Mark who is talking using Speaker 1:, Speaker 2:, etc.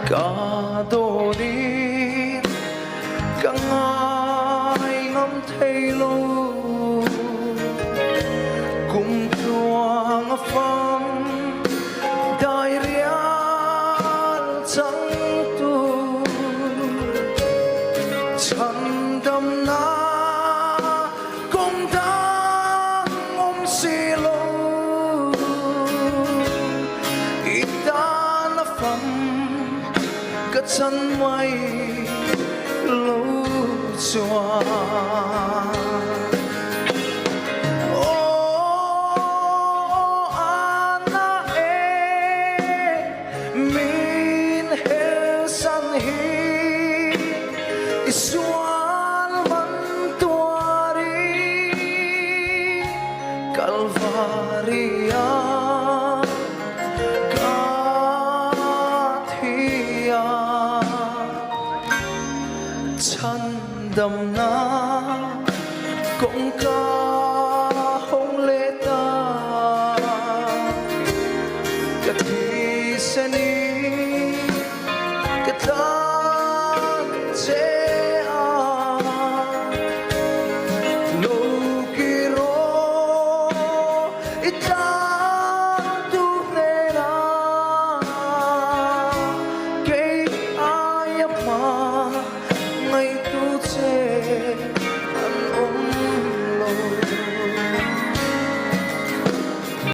Speaker 1: cả đồ đi cả ngày ngắm thấy lâu cùng tua ngập phong đại riêng chẳng tu chẳng đâm na cùng đang ôm xì lâu ít ta nó phẩm cái chân mây lâu chua Isuan mantuari Kalvaria Kathia Chandam na Kung